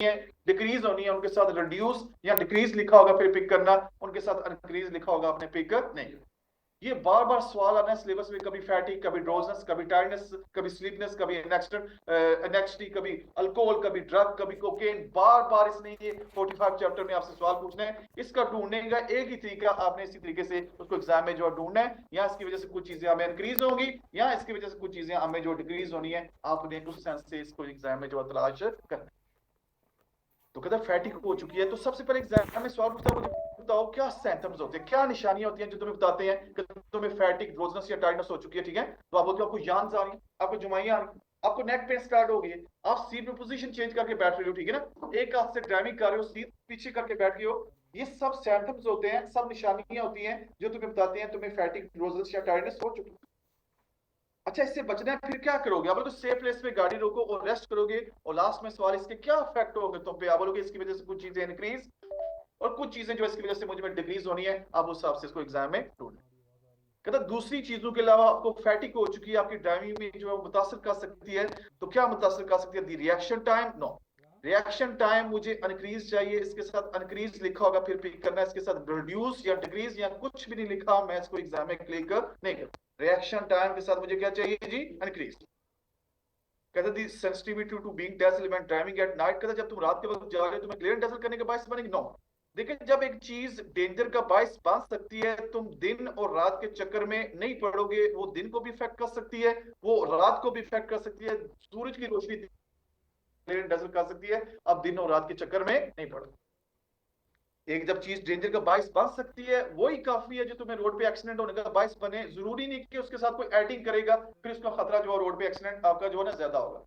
है, डिक्रीज होनी है, उनके साथ रिड्यूस या डिक्रीज लिखा होगा फिर पिक करना, उनके साथ इंक्रीज लिखा होगा आपने पिक नहीं। ये बार बार सवाल आना है सिलेबस में, कभी फैटिक, कभी ड्रोजनेस, कभी टायर्डनेस, कभी स्लीपनेस, कभी एनेक्सिटी, कभी अल्कोहल, कभी ड्रग, कभी कोकेन। बार बार इसने ये 45 चैप्टर में आपसे सवाल पूछना है। इसका ढूंढने का एक ही तरीका, आपने इसी तरीके से उसको एग्जाम में जो ढूंढना है, या इसकी वजह से कुछ चीजें हमें इंक्रीज होंगी या इसकी वजह से कुछ चीजें हमें जो डिक्रीज होनी है, आपने उस सेंस से इसको एग्जाम में जो तलाश करना। तो कहता फैटिक हो चुकी है, तो सबसे पहले एग्जाम में सवाल पूछता है मुझे बताओ क्या सिम्टम्स होते हैं, क्या निशानियां होती हैं जो तुम्हें बताते हैं कि तुम्हें फैटिक, ड्रोजनेस या टायर्डनेस हो चुकी है। ठीक है, तो आप बोलते हो आपको यान्स आ रही है, आपको जुमाइयां आ रही है, आपको नेक पेन स्टार्ट हो गई है, आप सीट में पोजीशन चेंज करके बैठ रहे हो, ठीक है ना, एक हाथ से ड्राइविंग कर रहे हो, सीट पीछे करके बैठ गए हो। ये सब सिम्टम्स होते हैं, सब निशानियां होती हैं जो तुम्हें बताती हैं तुम्हें फैटिक, ड्रोजनेस या टायर्डनेस हो चुकी है। अच्छा, इससे बचना है फिर क्या करोगे? आप बोलोगे सेफ प्लेस पे गाड़ी रोको और रेस्ट करोगे, और लास्ट में सवाल इसके क्या इफेक्ट होंगे तुम पे। आप बोलोगे इसकी वजह से कुछ चीजें इंक्रीज और कुछ चीजें जो इसकी वजह से मुझे में डिक्रीज होनी है। आप उस हिसाब से इसको एग्जाम में ढूंढें। कहता दूसरी चीजों के अलावा आपको फैटिक हो चुकी है, आपकी ड्राइविंग में जो है मुतासर कर सकती है, तो क्या मुतासर कर सकती है? The reaction time, no, reaction time मुझे अनक्रीज चाहिए, इसके साथ अनक्रीज लिखा होगा फिर पिक करना है, इसके साथ रिड्यूस या डिक्रीज या कुछ भी नहीं लिखा, मैं इसको एग्जाम में क्लिक नहीं कर। रिएक्शन टाइम के साथ मुझे क्या चाहिए जी? अनक्रीज। कहते the sensitivity to being dazzled when driving at night, कहते जब तुम रात के वक्त जा रहे हो तुम्हें ग्लेयर डेज़ल करने के बायस बनेगी, नो। देखिए, जब एक चीज डेंजर का बायस बन सकती है, तुम दिन और रात के चक्कर में नहीं पड़ोगे, वो दिन को भी इफेक्ट कर सकती है, वो रात को भी इफेक्ट कर सकती है, सूरज की रोशनी ग्लेयर डेज़ल कर सकती है, अब दिन और रात के चक्कर में नहीं पड़ो। एक जब चीज डेंजर का बायस बन सकती है, वही काफी है जो तुम्हें रोड पे एक्सीडेंट होने का बायस बने। जरूरी नहीं कि उसके साथ कोई एडिंग करेगा फिर उसका खतरा जो है रोड पे एक्सीडेंट आपका जो है ना ज्यादा होगा।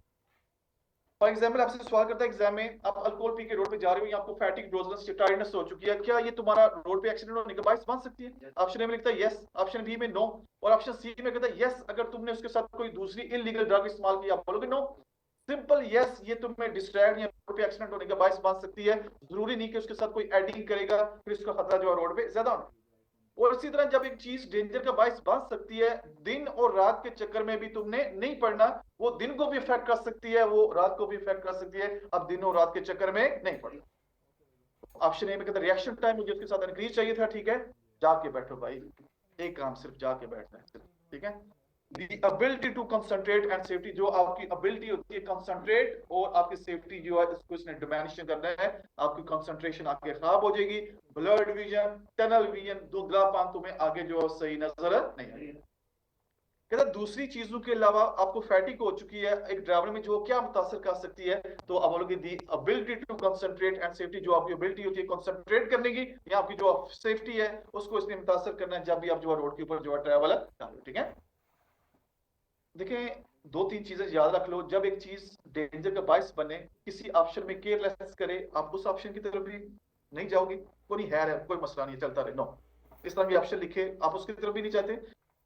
फॉर एग्जाम्पल आपसे सवाल करता है एग्जाम में, आप अल्कोहल पी के रोड पे जा रहे हो या आपको फैटिक, ड्रोजनेस, टायर्डनेस हो चुकी है, क्या ये तुम्हारा रोड पे एक्सीडेंट होने का बायस बन सकती है? ऑप्शन ए में लिखता है यस, ऑप्शन बी में नो, और ऑप्शन सी में कहता है यस अगर तुमने उसके साथ कोई दूसरी इलीगल ड्रग इस्तेमाल की। आप बोलोगे नो, सिंपल यस, ये तुम्हें डिस्ट्रैक्ट या रोड पे एक्सीडेंट होने का बायस बन सकती है, जरूरी नहीं कि उसके साथ कोई एडिंग करेगा फिर उसका खतरा जो है रोड पे ज्यादा होना। और इसी तरह जब एक चीज डेंजर का बायस बन सकती है, दिन और रात के चक्कर में भी तुमने नहीं पड़ना, वो दिन को भी इफेक्ट कर सकती है, वो रात को भी इफेक्ट कर सकती है, अब दिन और रात के चक्कर में नहीं पड़ना। ऑप्शन ए में कहता रिएक्शन टाइम मुझे उसके साथ इंक्रीज चाहिए था, ठीक है, जाके बैठो भाई, एक काम सिर्फ जाके बैठना है, ठीक है। The ability to concentrate and safety, जो आपकी ability होती है कंसंट्रेट और आपकी सेफ्टी जो है, इसको इसने डिमेंशन करना है। आपकी कंसंट्रेशन आगे खराब हो जाएगी, ब्लड विजन, टनल विजन, धुंधलापन तुम्हें आगे जो है सही नजर नहीं आएगी। कहता दूसरी चीजों के अलावा आपको फैटिक हो चुकी है, एक ड्राइवर में जो क्या मुतासर कर सकती है, तो आप बोलोगे the ability to concentrate and safety, जो आपकी एबिलिटी होती है कंसंट्रेट करने की या आपकी जो सेफ्टी है उसको इसने मुतासर करना है जब भी आप जो है रोड के ऊपर जो है ट्रैवल कर रहे हो, ठीक है। देखें, दो तीन चीजें याद रख लो, जब एक चीज डेंजर का बायस बने, किसी ऑप्शन में केयरलेस करे, आप उस ऑप्शन की तरफ भी नहीं जाओगे, कोई है कोई मसला नहीं, चलता रहे, नो। इस तरह के ऑप्शन लिखे, आप उसकी तरफ भी नहीं चाहते,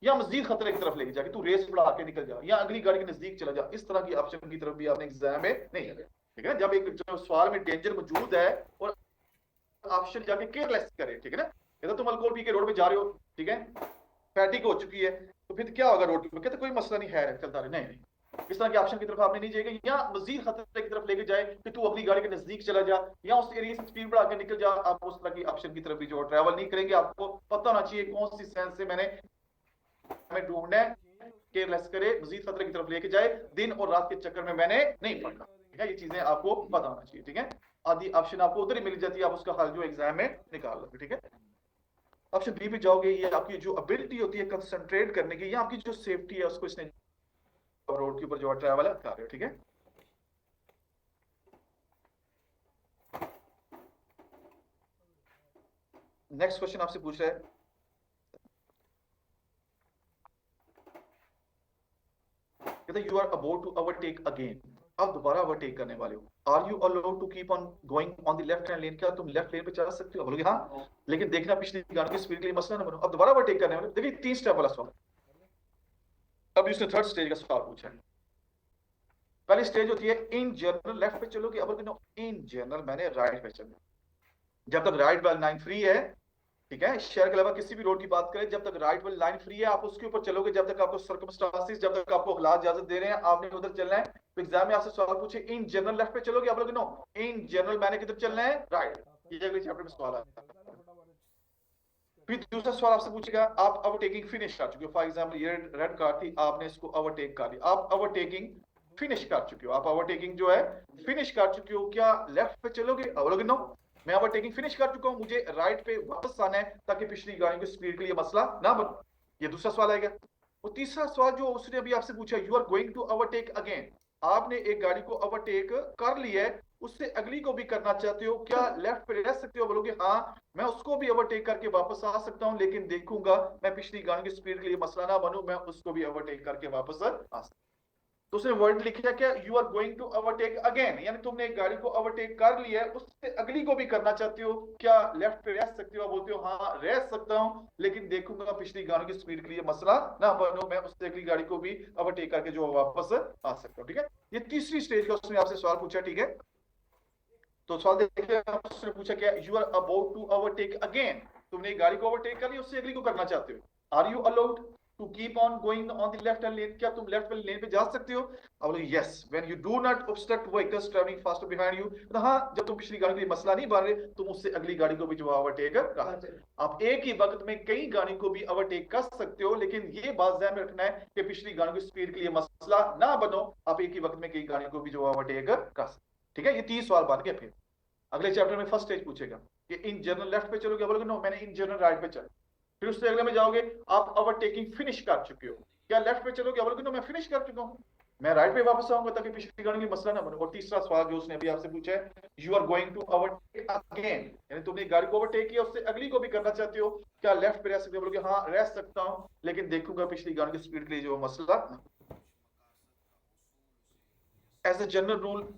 या मजीद खतरे की तरफ लेके जाके तू रेस बढ़ा के निकल जा या अगली गाड़ी के नजदीक चला जा, इस तरह की ऑप्शन की तरफ भी आपने एग्जाम में नहीं जाना, ठीक है। जब एक जो सवाल में डेंजर मौजूद है और ऑप्शन जाके केयरलेस करे, ठीक है ना। कहता तुम अल्कोहल पी के रोड पे जा रहे हो, ठीक है, फैटिक हो चुकी है, तो फिर क्या होगा रोड पे? कहते कोई मसला नहीं है, चलता रहे, नहीं नहीं, इस तरह के ऑप्शन की तरफ आपने नहीं जाएगा, या मजीद खतरे की तरफ लेके जाए कि तू अपनी गाड़ी के नजदीक चला जा या उस एरिया से स्पीड बढ़ा के निकल जा, आप उस तरह की ऑप्शन की तरफ भी जो ट्रैवल नहीं करेंगे। आपको पता होना चाहिए कौन सी सेंस से मैंने ढूंढना है, केयरलेस करे, मजीद खतरे की तरफ लेके जाए, दिन और रात के चक्कर में मैंने नहीं पढ़ना, ठीक है। ये चीजें आपको पता होना चाहिए, ठीक है। आदि ऑप्शन आपको उधर ही मिल जाती है, आप उसका हल जो एग्जाम में निकाल लोगे, ठीक है। ऑप्शन बी पे जाओगे, ये आपकी जो एबिलिटी होती है कंसंट्रेट करने की, या आपकी जो सेफ्टी है उसको इसने रोड के ऊपर जो ट्रैवल कर रहे हो, ठीक है। नेक्स्ट क्वेश्चन आपसे पूछ रहा है, कहता you are about to overtake again, अब दोबारा ओवरटेक करने वाले हो, are you allowed to keep on going on the left hand lane, क्या तुम लेफ्ट लेन पे चला सकते हो? बोलोगे हाँ, लेकिन देखना पिछली गाड़ी की स्पीड के लिए मसला ना बनो, अब दोबारा ओवरटेक करने वाले। देखिए 3 स्टेप वाला सवाल, अब इसने थर्ड स्टेज का सवाल पूछा है। पहली स्टेज होती है इन जनरल लेफ्ट पे चलोगे, अब इन जनरल मैंने राइट पे चलना, जब तक राइट वाली लाइन फ्री है, ठीक है, शहर के अलावा किसी भी रोड की बात करें, जब तक राइट वाली लाइन फ्री है आप उसके ऊपर चलोगे, जब तक आपको सर्कमस्टांसेस, जब तक आपको हालात इजाजत दे रहे हैं आपने उधर चलना है, तो एग्जाम में आपसे सवाल पूछे इन जनरल लेफ्ट पे चलोगे, आप लोग नो इन जनरल मैंने किधर चलना है, राइट। ये अगले चैप्टर में सवाल आता है। फिर दूसरा सवाल आपसे पूछेगा आप ओवरटेकिंग फिनिश कर चुके हो, फॉर एग्जांपल ये रेड कार थी, आपने इसको ओवरटेक कर लिया, आप ओवरटेकिंग फिनिश कर चुके हो, आप ओवरटेकिंग जो है फिनिश कर चुके हो, क्या लेफ्ट पे चलोगे, आप लोग नो मैं ओवरटेकिंग फिनिश कर चुका हूं, मुझे राइट पे वापस आना है ताकि पिछली गाड़ी की स्पीड के लिए मसला ना बने। ये दूसरा सवाल आएगा। और तीसरा सवाल जो उसने अभी आपसे पूछा, you are going to overtake again, आपने एक गाड़ी को ओवरटेक कर लिया है, उससे अगली को भी करना चाहते हो, क्या लेफ्ट पे रह सकते हो, बोलोगे हाँ मैं उसको भी ओवरटेक करके वापस आ सकता हूं, लेकिन देखूंगा मैं पिछली गाड़ी की स्पीड के लिए मसला ना बनूं, मैं उसको भी ओवरटेक करके वापस आ सकता। तो उसने वर्ड लिखा क्या, you are going to overtake again, यानी तुमने एक गाड़ी को ओवरटेक कर लिया है, उससे अगली को भी करना चाहते हो, क्या लेफ्ट पे रह सकते हो, बोलते हो हाँ रह सकता हूं, लेकिन देखूंगा पिछली गाड़ी की स्पीड के लिए मसला ना बनो, मैं उससे अगली गाड़ी को भी ओवरटेक करके जो वापस आ सकता हूँ। ठीक है, ये तीसरी स्टेज का उसने आपसे सवाल पूछा। ठीक है, तो सवाल देखिए उसने पूछा क्या, you are about to overtake again, तुमने गाड़ी को ओवरटेक कर लिया, उससे अगली को करना चाहते हो, are you allowed to keep on going on the left hand lane, क्या तुम लेफ्ट वाली लेन पे जा सकते हो, अब yes when you do not obstruct vehicles travelling faster behind you, तो हाँ जब तुम पिछली गाड़ी के लिए मसला नहीं बन रहे, तुम उससे अगली गाड़ी को भी जो ओवरटेक कर, आप एक ही वक्त में कई गाड़ी को भी ओवरटेक कर सकते हो, लेकिन ये बात ध्यान में रखना है कि पिछली गाड़ी की स्पीड के लिए मसला ना बनो, आप एक ही वक्त में कई गाड़ी को भी जो ओवरटेक कर सकते। ठीक है, ये 30 सवाल बन गए। फिर अगले चैप्टर में फर्स्ट स्टेज पूछेगा कि इन जनरल लेफ्ट पे चलोगे, बोलोगे नो मैंने इन जनरल राइट पे चल, फिर उससे अगले में जाओगे आप ओवरटेकिंग फिनिश कर चुके हो, क्या लेफ्ट पे चलोगे, बोलोगे नो मैं फिनिश कर चुका हूं, मैं राइट पे वापस आऊंगा ताकि पिछली गाड़ी में मसला ना बने। और तीसरा सवाल जो उसने अभी आपसे पूछा है, you are going to overtake again, यानी तुमने गाड़ी को ओवरटेक किया, उससे अगली को भी करना चाहते हो, क्या लेफ्ट पे रह सकते हो, बोलोगे हाँ रह सकता हूं, लेकिन देखूंगा पिछली गाड़ी की स्पीड के लिए जो मसला। As a general rule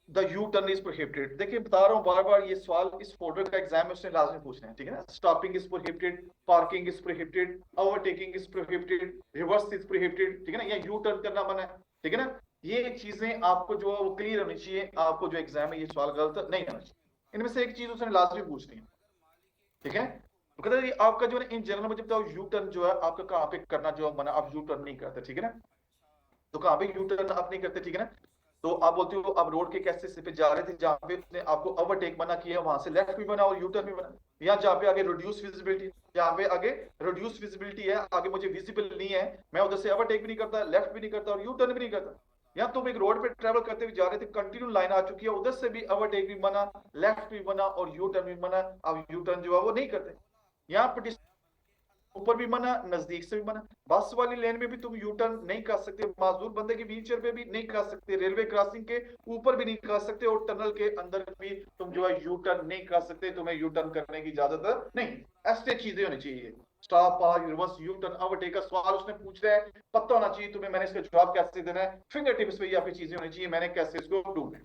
the U turn is prohibited, देखिए बता रहा हूँ बार बार, ये सवाल इस फोल्डर का एग्जाम में उसने लाजमी पूछना है। ठीक है ना, stopping is prohibited, parking is prohibited, overtaking is prohibited, reverse is prohibited, ठीक है ना, या यू टर्न करना मना है। ठीक है ना, ये चीजें आपको जो वो क्लियर होनी चाहिए, आपको जो एग्जाम है ये सवाल गलत नहीं होना चाहिए, इनमें से एक चीज उसने लाजमी पूछनी है। ठीक है, तो कहते हैं आपका जो है इन जनरल मुझे बताओ यू टर्न जो है आपका कहाँ पे करना जो मना, आप यू टर्न नहीं करते। ठीक है ना, तो कहाँ पे यू टर्न आप नहीं करते। ठीक है ना, तो आप बोलते हो आप रोड के कैसे हिस्से पे जा रहे थे जहां पे उसने आपको ओवरटेक मना किया, वहां से लेफ्ट भी बना और यू टर्न भी बना, यहाँ जहाँ पे आगे रिड्यूस विजिबिलिटी, जहाँ पे आगे रिड्यूस विजिबिलिटी है, आगे मुझे विजिबल नहीं है, मैं उधर से ओवरटेक भी नहीं करता, लेफ्ट भी नहीं करता और यू टर्न भी नहीं करता। यहाँ तुम एक रोड पे ट्रेवल करते हुए जा रहे थे, कंटिन्यू लाइन आ चुकी है, उधर से भी ओवरटेक भी मना, लेफ्ट भी मना और यू टर्न भी मना, अब यू टर्न जो है वो नहीं करते। यहाँ पे ऊपर भी मना, नजदीक से भी मना, बस वाली लेन में भी तुम यू टर्न नहीं कर सकते, माजूर बंदे की व्हीलचेयर पे भी नहीं कर सकते, रेलवे क्रॉसिंग के ऊपर भी नहीं कर सकते, और टनल के अंदर भी तुम जो है यू टर्न नहीं कर सकते, तुम्हें यू टर्न करने की इजाजत नहीं। ऐसे चीजें होनी चाहिए, stop, park, reverse, U turn, overtake का सवाल उसने पूछ रहा है, पता होना चाहिए तुम्हें, मैंने इसका जवाब कैसे देना है, फिंगर टिप्स पे ये आपकी चीजें होनी चाहिए, मैंने कैसे इसको ढूंढना है।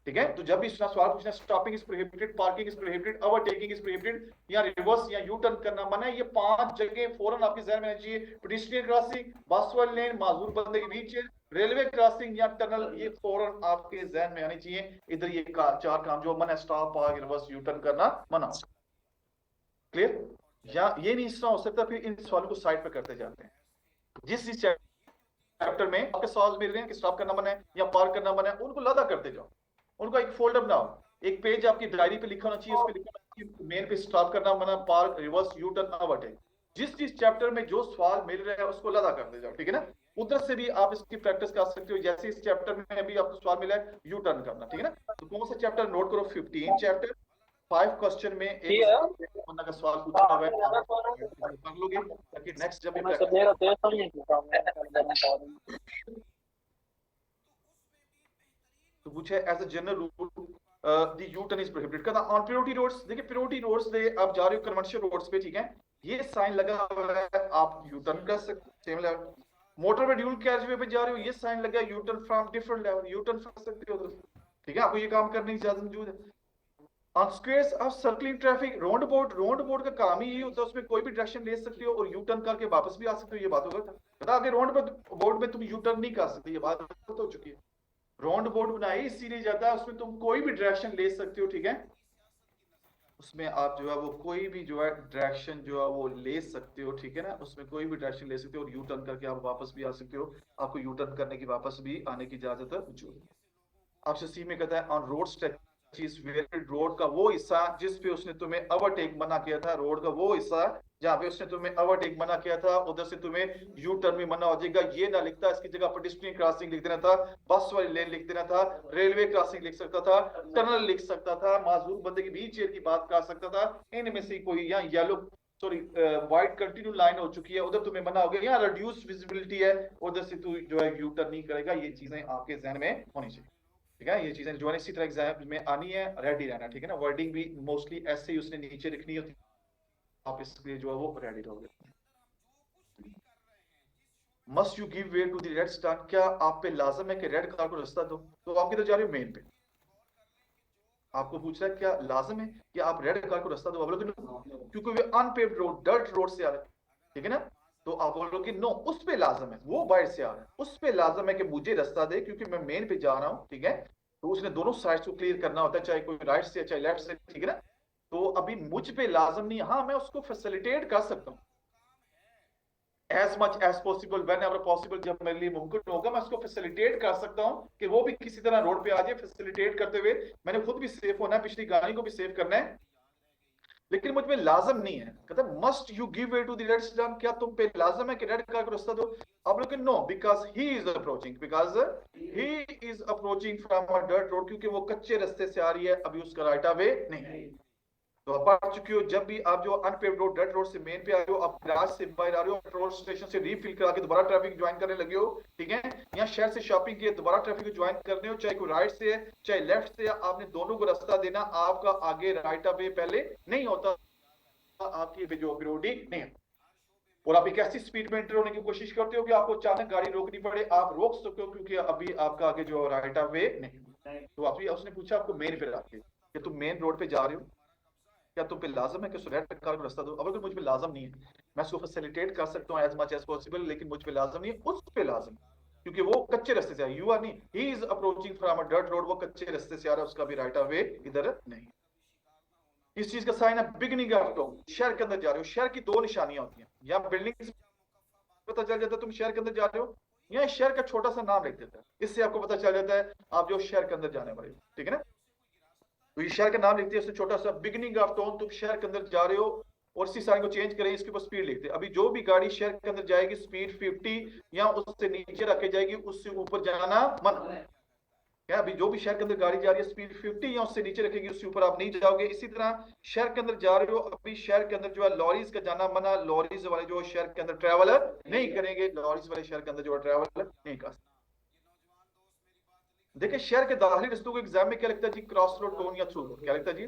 ठीक है, तो जब भी इसका सवाल पूछना, stopping is prohibited, parking is prohibited, overtaking is prohibited, या रिवर्स या यू टर्न करना मना है, ये 5 जगह फौरन आपके जहन में आनी चाहिए। पेडिस्ट्रियन क्रॉसिंग, बस वाली लेन, माजूर बंदे के बीच, रेलवे क्रॉसिंग या टनल, ये फौरन आपके जहन में आनी चाहिए। इधर ये 4 काम जो मना, stop, park, reverse, U turn करना मना। क्लियर, या ये नहीं इस तरह हो सकता, फिर इन सवालों को साइड पे करते जाते हैं। जिस चैप्टर में आपके सवाल मिल रहे हैं कि स्टॉप करना मना है या पार्क करना मना है, उनको लदा करते जाओ, उनका एक फोल्डर बनाओ, एक पेज आपकी डायरी पे लिखा होना चाहिए, उस पे लिखा होना चाहिए मेन पे स्टॉप करना मना, park, reverse, U turn, overtake. जिस जिस चैप्टर में जो सवाल मिल रहा है उसको लदा करते जाओ। ठीक है ना, उधर से भी आप इसकी प्रैक्टिस कर सकते हो, जैसे इस चैप्टर में अभी आपको सवाल मिला है यू टर्न करना। ठीक है ना, तो कौन सा चैप्टर नोट करो, 15 चैप्टर, 5 क्वेश्चन में एक का सवाल पूछा हुआ है, कर लोगे ताकि नेक्स्ट जब तो पूछे as a general rule the U turn is prohibited. कहता ऑन प्रायोरिटी रोड्स, देखिए प्रायोरिटी रोड्स पे आप जा रहे हो कमर्शियल रोड्स पे, ठीक है, ये साइन लगा हुआ है, आप यू टर्न कर सकते, सेम लेवल। मोटर पे ड्यूल कैरिजवे पे जा रहे हो, ये साइन लगा है U turn from different level, U turn कर सकते हो उधर। ठीक है, आपको ये काम करने की इजाजत मौजूद है। On squares of circling traffic, road board का काम ही ये होता है, उसमें कोई भी डायरेक्शन ले सकते हो और यू टर्न करके वापस भी आ सकते हो, ये बात होगा बता, आगे रोड बोर्ड में तुम यू टर्न नहीं कर सकते, ये बात हो चुकी है। राउंड बोर्ड बनाई इसीलिए जाता है, उसमें तुम कोई भी डायरेक्शन ले सकते हो। ठीक है, उसमें आप जो है वो कोई भी जो है डायरेक्शन जो है वो ले सकते हो, ठीक है ना, उसमें कोई भी डायरेक्शन ले सकते हो और यू टर्न करके आप वापस भी आ सकते हो, आपको यू टर्न करने की वापस भी आने की इजाजत मौजूद है। आपसे सी में कहता है on road stretches where road का वो हिस्सा जिस पे उसने तुम्हें ओवरटेक मना किया था, रोड का वो हिस्सा जहाँ पे उसने तुम्हें ओवरटेक मना किया था, उधर से तुम्हें यू टर्न भी मना हो जाएगा। ये ना लिखता, इसकी जगह पेडेस्ट्रियन क्रॉसिंग लिख देना था, बस वाली लेन लिख देना था, रेलवे क्रॉसिंग लिख सकता था, टनल लिख सकता था, माजूर बंदे की व्हील चेयर की बात कर सकता था। इनमें से कोई, यहाँ yellow sorry white continue line हो चुकी है, उधर तुम्हें मना हो गया, यहाँ रिड्यूस विजिबिलिटी है, उधर से तू जो है यू टर्न नहीं करेगा। ये चीजें आपके जहन में होनी चाहिए, ठीक है। ये चीजें जो है इसी तरह एग्जाम में आनी है, रेडी रहना, ठीक है ना। वर्डिंग भी मोस्टली ऐसे ही उसने नीचे लिखनी होती है, आप इसके लिए जो है वो रेडी रहोगे। Must you give way to the red star, क्या आप पे लाजम है कि रेड कार को रास्ता दो। तो आप किधर जा रहे हो, मेन पे। आपको पूछ रहा है क्या लाजम है कि आप रेड कार को रास्ता दो, आप बोलोगे नो, क्योंकि वे अनपेव्ड रोड डर्ट रोड से आ रहे हैं, ठीक है ना। तो आप बोलोगे नो, उस पे लाजम है, वो बाहर से आ रहा है, उस पे लाजम है कि मुझे रास्ता दे क्योंकि मैं मेन पे जा रहा हूँ, ठीक है। तो उसने दोनों साइड को क्लियर करना होता है, चाहे कोई राइट से चाहे लेफ्ट से, ठीक है ना। तो अभी मुझ पे लाजम नहीं है, हाँ मैं उसको फैसिलिटेट कर सकता हूँ as much as possible whenever possible, जब मेरे लिए मुमकिन होगा मैं उसको फैसिलिटेट कर सकता हूँ कि वो भी किसी तरह रोड पे आ जाए। फैसिलिटेट करते हुए मैंने खुद भी सेफ होना है, पिछली गाड़ी को भी सेफ करना है, लेकिन मुझ पे लाजम नहीं है। कहता must you give way to the red star, क्या तुम पे लाजम है कि रेड कार को रास्ता दो। आप लोग no, because he is approaching, because he is approaching from a dirt road, क्योंकि वो कच्चे रास्ते से आ रही है, अभी उसका राइट वे नहीं है। तो आप पढ़ चुके हो, जब भी आप जो अनपेव्ड रोड डर्ट रोड से मेन पे आ रहे हो, आप गैराज से बाहर आ रहे हो, पेट्रोल स्टेशन से रीफिल करा के दोबारा ट्रैफिक ज्वाइन करने लगे हो, ठीक है, या शहर से शॉपिंग किए दोबारा ट्रैफिक ज्वाइन करने हो, चाहे कोई राइट से है चाहे लेफ्ट से है, आपने दोनों को रास्ता देना, आपका आगे राइट वे पहले नहीं होता, आपकी जो विरोधी नहीं है। और आप एक ऐसी स्पीड में एंटर होने की कोशिश करते हो कि आपको अचानक गाड़ी रोकनी पड़े, आप रोक सकते हो क्योंकि अभी आपका आगे जो राइट वे नहीं। तो आप उसने पूछा आपको मेन पे आके कि तुम मेन रोड पे जा रहे हो, क्या तुम पे लाजम है कि रेड कार को रास्ता दो। अब अगर मुझ पे लाजम नहीं है, मैं उसको फैसिलिटेट कर सकता हूँ एज मच एज पॉसिबल, लेकिन मुझ पे लाजम नहीं है, उस पे लाजम, क्योंकि वो कच्चे रास्ते से आ, यू आर नहीं, ही is approaching from a dirt road, वो कच्चे रास्ते से आ रहा है, उसका भी राइट वे इधर नहीं। इस चीज का साइन है बिगनिंग ऑफ टॉम, शहर के अंदर जा रहे हो, शहर की दो निशानियां होती हैं, या बिल्डिंग पता चल जाता है तुम शहर के अंदर जा रहे हो, या शहर का छोटा सा नाम लिख देता है, इससे आपको पता चल जाता है आप जो शहर के अंदर जाने वाले हो, ठीक है ना। तो ये शहर का नाम लिखते हैं, उससे छोटा सा बिगनिंग ऑफ टोन, तुम शहर के अंदर जा रहे हो, और इसी साइन को चेंज करें, इसके ऊपर स्पीड लिखते हैं। अभी जो भी गाड़ी शहर के अंदर जाएगी स्पीड 50 या उससे नीचे रखे जाएगी, उससे ऊपर जाना मना है। अभी जो भी शहर के अंदर गाड़ी जा रही है स्पीड 50 या उससे नीचे रखेगी, उससे ऊपर आप नहीं जाओगे। इसी तरह शहर के अंदर जा रहे हो, अभी शहर के अंदर जो है लॉरीज का जाना मना, लॉरीज वाले जो शहर के अंदर ट्रेवल नहीं करेंगे, लॉरीज वाले शहर के अंदर जो ट्रेवल नहीं कर। देखिए शहर के दाखिली रस्तों को एग्जाम में क्या लगता है जी, क्रॉस रोड टोन या थ्रू रोड, क्या लगता है जी,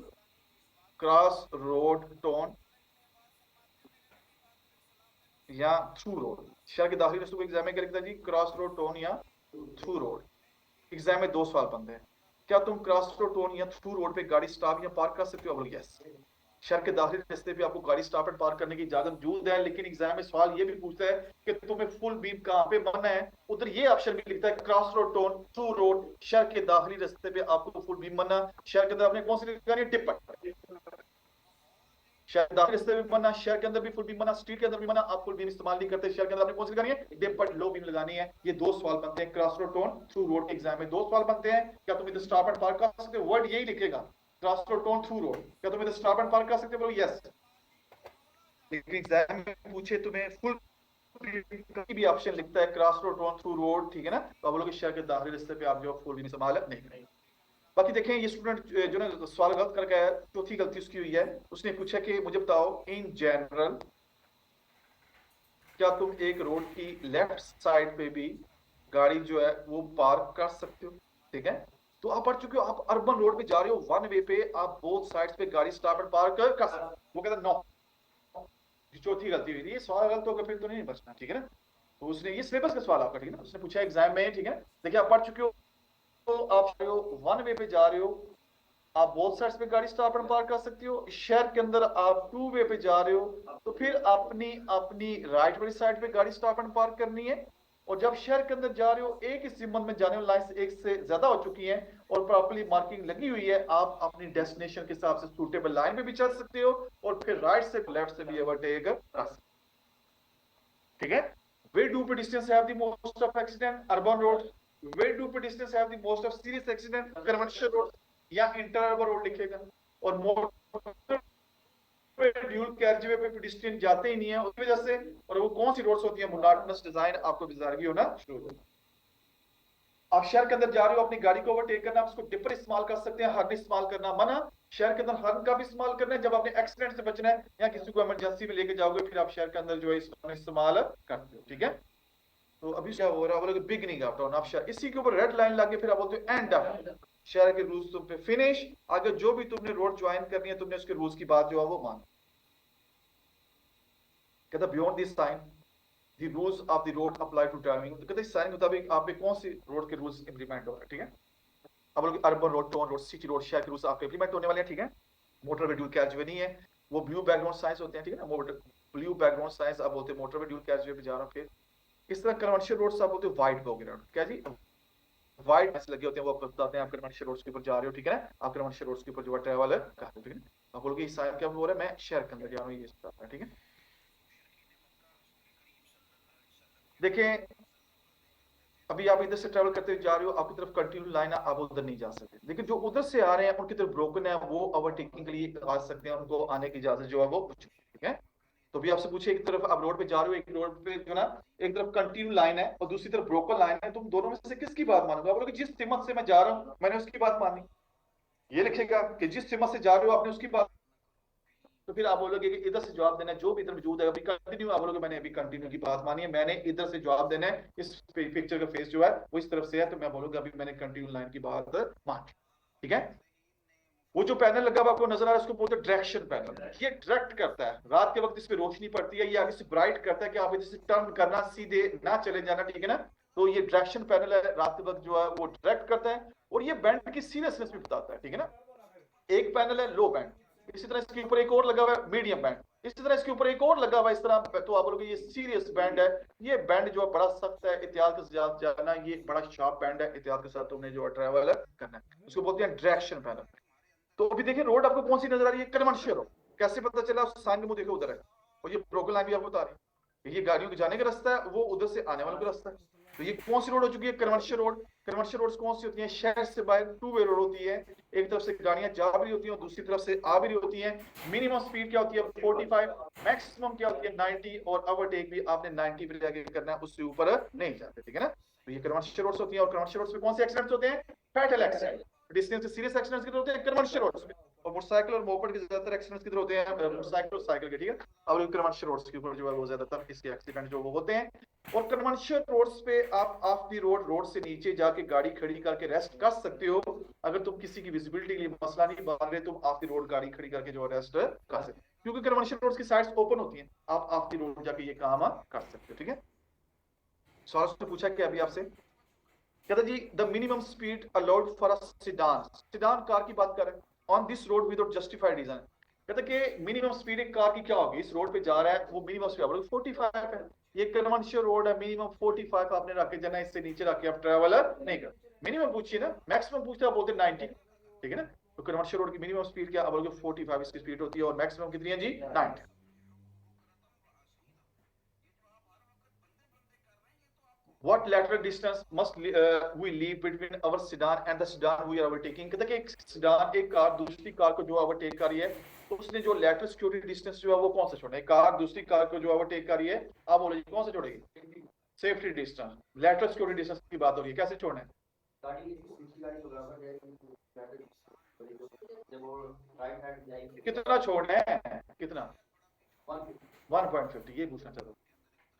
क्रॉस रोड टोन या थ्रू रोड। शहर के दाखिली रस्तों को एग्जाम में क्या लगता है जी, क्रॉस रोड टोन या थ्रू रोड। एग्जाम में दो सवाल बनते हैं, क्या तुम क्रॉस रोड टोन या थ्रू रोड पे गाड़ी स्टॉप या पार्क कर सकते हो। यस, शहर के दाखिली रास्ते पे आपको गाड़ी स्टॉप एंड पार्क करने की इजाजत मौजूद है, लेकिन एग्जाम में सवाल ये भी पूछता है कि तुम्हें फुल बीम कहाँ पे मना है। उधर ये ऑप्शन भी लिखता है cross road tone through road, शहर के दाखिली रास्ते पे आपको फुल बीम मना, शहर के अंदर आपने कौन सी लगानी है, टिप्पण। शहर दाखिल रास्ते में मना, शहर के अंदर भी फुल बीम मना, स्ट्रीट के अंदर भी मना, आप फुल बीम इस्तेमाल नहीं करते, शहर के अंदर आपने कौन सी लगानी है, टिप्पण लो बीम लगानी है। ये दो सवाल बनते हैं cross road tone through road, exam में दो सवाल बनते हैं। क्या तुम इधर स्टॉप एंड पार्क कर सकते हो, वर्ड यही लिखेगा cross road tone through road, क्या तुम इधर स्टॉप एंड पार्क कर सकते हो, यस। लेकिन एग्जाम में पूछे तुम्हें फुल भी ऑप्शन लिखता है cross road tone through road, ठीक है ना, तो आप लोग शहर के दाखिली रास्ते पे आप जो फुल भी इस्तेमाल नहीं करेंगे। बाकी देखें ये स्टूडेंट जो ना सवाल गलत करके आया, चौथी गलती उसकी हुई है, उसने पूछा कि मुझे बताओ इन जनरल क्या तुम एक रोड की लेफ्ट साइड पे भी गाड़ी जो है वो पार्क कर सकते हो, ठीक है। तो आप पढ़ चुके हो, आप अर्बन रोड पे जा रहे हो, वन वे पे आप बोथ साइड्स पे गाड़ी स्टॉप एंड पार्क कर सकते हो। वो कहता नो, चौथी गलती हुई थी, ये सवाल गलत होगा फिर तो नहीं बचना, ठीक है ना। तो उसने ये सिलेबस का सवाल आपका, ठीक है ना, उसने पूछा एग्जाम में, ठीक है। देखिए आप पढ़ चुके हो, तो आप वन वे पे जा रहे हो, आप बोथ साइड्स पे गाड़ी स्टॉप एंड पार्क कर सकते हो। शहर के अंदर आप टू वे पे जा रहे हो, तो फिर अपनी अपनी राइट वाली साइड पे गाड़ी स्टॉप एंड पार्क करनी है, और जब शहर के अंदर जा रहे हो, एक ही सिमत में जाने वाली लाइन एक से ज्यादा हो चुकी है और प्रॉपर्ली मार्किंग लगी हुई है, आप अपनी डेस्टिनेशन के हिसाब से सूटेबल लाइन में भी चल सकते हो और फिर राइट से लेफ्ट से भी ओवरटेक कर सकते हो। ठीक है। Where do pedestrians have the most of accident? Urban roads. Where do pedestrians have the most of serious accident? Conventional roads या इंटर रोड लिखेगा। और मोटर ड्यूल कैरिजवे पे पेडिस्ट्रियन जाते ही नहीं है उसकी वजह से। और वो कौन सी रोड्स होती है? मोनोटोनस डिजाइन आपको बिजारगी होना शुरू हो। आप शहर के अंदर जा रहे हो, अपनी गाड़ी को ओवरटेक करना, आप उसको डिपर इस्तेमाल कर सकते हैं, हॉर्न इस्तेमाल करना मना। शहर के अंदर हॉर्न का भी इस्तेमाल करना है जब आपने एक्सीडेंट से बचना है या किसी को इमरजेंसी में लेके जाओगे, फिर आप शहर के अंदर जो है इसका इस्तेमाल करते हो। ठीक है। तो अभी क्या हो रहा है? बिगनिंग ऑफ टाउन, आप शहर, इसी के ऊपर रेड लाइन लाके फिर आप बोलते हो एंड ऑफ शहर के रूल्स तुम पे फिनिश। आगे जो भी तुमने रोड ज्वाइन करनी है, तुमने उसके रूल्स की बात जो है वो मान। कहता beyond this sign the rules of the road apply to driving. तो कहते साइन के मुताबिक आप पे कौन सी रोड के रूल्स इंप्लीमेंट हो रहे हैं। ठीक है। अब लोग urban road, town road, city road, शहर के रूल्स आपके इंप्लीमेंट होने वाले हैं। ठीक है। मोटर ड्यूल कैरिजवे नहीं है, वो ब्लू बैकग्राउंड साइंस होते हैं। ठीक है ना, ब्लू बैकग्राउंड साइंस आप बोलते हैं मोटर ड्यूल कैरिजवे पे जा रहा हूं। फिर इस तरह कमर्शियल रोड्स आप बोलते हो व्हाइट बैकग्राउंड। क्या जी? व्हाइट ऐसे लगे होते हैं, वो आपको बताते हैं आप कमर्शियल रोड्स के ऊपर जा रहे हो। ठीक है ना, आप कमर्शियल रोड्स के ऊपर जो ट्रैवल कर रहे हो। ठीक है। आप बोलोगे इस साइड क्या हो रहा है? मैं शहर के अंदर जा रहा हूं, ये स्टार्ट है। ठीक है। देखें, अभी आप इधर से ट्रैवल करते हुए जा रहे हो, आपकी तरफ कंटिन्यू लाइन है, आप उधर नहीं जा सकते। लेकिन जो उधर से आ रहे हैं उनकी तरफ ब्रोकन है, वो ओवरटेकिंग के लिए आ सकते हैं, उनको आने की इजाजत जो है वो। ठीक है। तो भी आपसे पूछे, एक तरफ आप रोड पे जा रहे हो, एक रोड पे जो ना एक तरफ कंटिन्यू लाइन है और दूसरी तरफ ब्रोकन लाइन है, तुम दोनों में से किसकी बात मानोगे? आप बोलोगे जिस सिमत से मैं जा रहा हूं मैंने उसकी बात मानी। ये लिखेगा कि जिस सिमत से जा रहे हो आपने उसकी बात। तो फिर आप बोलोगे कि इधर से जवाब देना है, जो भी इधर मौजूद है अभी कंटिन्यू। आप बोलोगे मैंने अभी कंटिन्यू की बात मानी है, मैंने इधर से जवाब देना है, इस पिक्चर का फेस जो है वो इस तरफ से है, तो मैं बोलूंगा अभी मैंने कंटिन्यू लाइन की बात मानी। ठीक है। वो जो पैनल लगा हुआ आपको नजर आ रहा है, उसको बोलते हैं डायरेक्शन पैनल। ये डायरेक्ट करता है, रात के वक्त इस पे रोशनी पड़ती है, ये आगे से ब्राइट करता है कि आप इधर से टर्न करना, सीधे ना चले जाना। ठीक है ना। तो ये डायरेक्शन पैनल है, रात के वक्त जो है वो डायरेक्ट करता है और ये बैंड की सीरियसनेस भी बताता है। ठीक है ना। एक पैनल है लो बैंड, इसी तरह इसके ऊपर एक और लगा हुआ है मीडियम बैंड, इसी तरह इसके ऊपर एक और लगा हुआ है इस तरह। तो आप बोलोगे ये सीरियस बैंड है, ये बैंड जो है बड़ा सख्त है, एहतियात के साथ जाना, ये बड़ा शार्प बैंड है, एहतियात के साथ तुमने जो है ट्रैवल करना है, उसको बोलते हैं डायरेक्शन पैनल। तो अभी देखिए रोड आपको कौन सी नजर आ रही है? कन्वर्शियल रोड। कैसे पता चला? साइन में मुंह देखो उधर है, और ये ब्रोकन लाइन भी आपको बता रही है, ये गाड़ियों के जाने का रास्ता है, वो उधर से आने वालों का रास्ता है। तो ये कौन सी रोड हो चुकी है? कन्वर्शियल रोड। कन्वर्शियल रोड्स कौन सी होती हैं? शहर से बाहर टू वे रोड होती है, एक तरफ से गाड़ियां जा भी रही होती हैं और दूसरी तरफ से आ भी रही होती हैं। मिनिमम स्पीड क्या होती है? 45। मैक्सिमम क्या होती है? 90। और ओवरटेक भी आपने 90 पे जाके करना है, उससे ऊपर नहीं जाते। ठीक है ना। तो ये कन्वर्शियल रोड्स होती हैं। और कन्वर्शियल रोड्स पे कौन से एक्सीडेंट्स होते हैं? Fatal accident. डिस्टेंस से सीरियस एक्सीडेंट्स किधर होते हैं? कन्वर्शियल रोड्स पे। और मोटरसाइकिल और मोपेड के ज्यादातर एक्सीडेंट्स किधर होते हैं? मोटरसाइकिल और साइकिल के। ठीक है। और कन्वर्शियल रोड्स के ऊपर जो है वो ज्यादातर इसके एक्सीडेंट जो वो होते हैं। और कन्वर्शियल रोड्स पे आप ऑफ द रोड से नीचे जाके गाड़ी खड़ी करके रेस्ट कर सकते हो। अगर तुम किसी की विजिबिलिटी के लिए मसला नहीं मान रहे, तुम ऑफ द रोड गाड़ी खड़ी करके जो रेस्ट कर सकते हो, क्योंकि कन्वर्शियल रोड्स की साइड्स ओपन होती हैं, आप ऑफ द रोड जाके ये काम कर सकते हो। ठीक है। सवाल उसने पूछा कि अभी आपसे कहता जी the minimum speed allowed for a sedan, sedan car की बात कर रहे हैं, on this road without justified reason. कहता कि मिनिमम स्पीड एक कार की क्या होगी? इस रोड पे जा रहा है, वो मिनिमम स्पीड 45 है, ये कन्वेंशनल रोड है, मिनिमम 45 आपने रख के जाना, इससे नीचे रख के आप ट्रैवल नहीं कर। मिनिमम पूछिए ना, मैक्सिमम पूछते हैं बोलते 90। ठीक है ना। तो कन्वेंशनल रोड की मिनिमम स्पीड क्या? अब बोलोगे 45 इसकी स्पीड होती है, और मैक्सिमम कितनी है जी? 90। What lateral distance must we leave between our sedan and the sedan we are overtaking? कहता कि एक sedan, एक कार दूसरी कार को जो ओवरटेक कर रही है, तो उसने जो lateral security distance जो है वो कौन सा छोड़ना है? कार दूसरी कार को जो ओवरटेक कर रही है, आप बोलो कौन सा छोड़ेगी? Safety distance, lateral security distance की बात हो रही है, कैसे छोड़ना है? कितना छोड़ना है? कितना? 1.50। ये पूछना चाहता हूँ,